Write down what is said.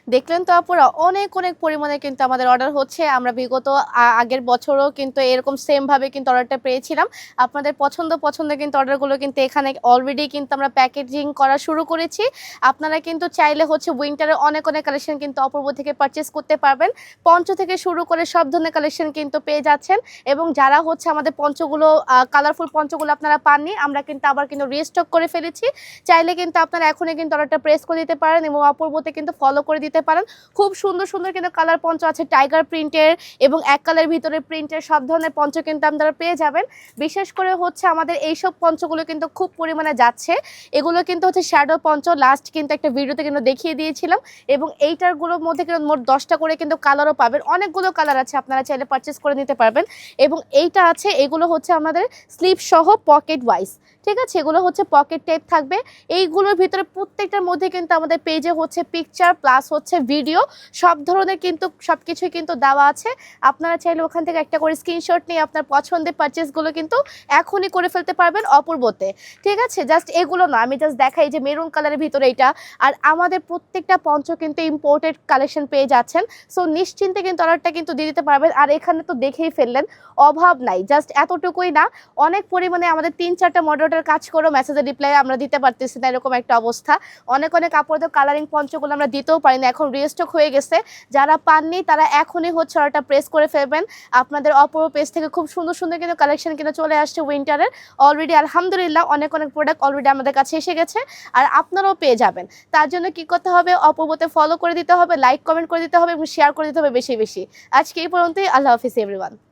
দেখলেন তো আপুরা অনেক অনেক পরিমাণে কিন্তু আমাদের অর্ডার হচ্ছে। আমরা বিগত আগের বছরও কিন্তু এরকম সেম ভাবে কিন্তু অর্ডারটা পেয়েছিলাম। আপনাদের পছন্দ কিন্তু অর্ডারগুলো কিন্তু এখানে অলরেডি কিন্তু আমরা প্যাকেজিং করা শুরু করেছি। আপনারা কিন্তু চাইলে হচ্ছে উইন্টারের অনেক অনেক কালেকশন কিন্তু অপূর্ব থেকে পারচেস করতে পারবেন। পঞ্চ থেকে শুরু করে সব ধরনের কালেকশন কিন্তু পেয়ে যাচ্ছেন। এবং যারা হচ্ছে আমাদের পঞ্চগুলো কালারফুল পঞ্চগুলো আপনারা পাননি, আমরা কিন্তু আবার কিন্তু রিস্টক করে ফেলেছি। চাইলে কিন্তু আপনারা এখনই কিন্তু অর্ডারটা প্রেস করে দিতে পারেন এবং অপূর্বতে কিন্তু ফলো করে দিতে পারেন। খুব সুন্দর সুন্দর কিন্তু কালার পঞ্চ আছে, টাইগার প্রিন্টের এবং এক কালারের ভিতরে প্রিন্টের সব ধরনের পঞ্চ কিন্তু আপনারা পেয়ে যাবেন। বিশেষ করে হচ্ছে আমাদের এইসব পঞ্চগুলো কিন্তু খুব পরিমাণে যাচ্ছে। এগুলো কিন্তু হচ্ছে শ্যাডো পঞ্চ, লাস্ট কিন্তু একটা ভিডিওতে কিন্তু দেখিয়ে দিয়েছিলাম। এবং এইটারগুলোর মধ্যে কিন্তু মোট 10টা করে কিন্তু কালারও পাবেন। অনেকগুলো কালার আছে, আপনারা চাইলে পারচেস করে নিতে পারবেন। এবং এইটা আছে, এগুলো হচ্ছে আমাদের স্লিপ সহ পকেট ওয়াইজ, ঠিক আছে? এগুলো হচ্ছে পকেট টাইপ থাকবে। এইগুলোর ভিতরে প্রত্যেকটার মধ্যে কিন্তু আমাদের পেজে হচ্ছে পিকচার প্লাস হচ্ছে ভিডিও সব ধরনের কিন্তু সবকিছুই কিন্তু দেওয়া আছে। আপনারা চাইলে ওখান থেকে একটা করে স্ক্রিনশট নিয়ে আপনার পছন্দের পারচেসগুলো কিন্তু এখনই করে ফেলতে পারবেন অপূর্বতে, ঠিক আছে? জাস্ট এগুলো না, আমি জাস্ট দেখাই যে মেরুন কালারের ভিতরে এটা। আর আমাদের প্রত্যেকটা পঞ্চ কিন্তু ইম্পোর্টেড কালেকশন পেয়ে যাচ্ছেন। সো নিশ্চিন্তে কিন্তু অর্ডারটা কিন্তু দিয়ে দিতে পারবেন। আর এখানে তো দেখেই ফেললেন, অভাব নাই। জাস্ট এতটুকুই না, অনেক পরিমাণে আমাদের 3-4টা মডেলের কাজ করেও মেসেজের রিপ্লাই আমরা দিতে পারতেছি না, এরকম একটা অবস্থা। অনেক অনেক আপুদের কালারিং পঞ্চগুলো আমরা দিতেও পারি না, এখন রিস্টক হয়ে গেছে। যারা পাননি তারা এখনই হচ্ছে অর্ডারটা প্রেস করে ফেলবেন। আপনাদের অপূর্ব পেজ থেকে খুব সুন্দর সুন্দর কিন্তু কালেকশন কিন্তু চলে আসছে উইন্টারের। অলরেডি আলহামদুলিল্লাহ অনেক অনেক প্রোডাক্ট অলরেডি আমাদের কাছে এসে গেছে, আর আপনারাও পেয়ে যাবেন। তার জন্য কি করতে হবে, অপূর্বতে ফলো করে দিতে হবে, লাইক কমেন্ট করে দিতে হবে এবং শেয়ার করে দিতে হবে বেশি বেশি। আজকে এই পর্যন্তই। আল্লাহ হাফিজ এভরিওয়ান।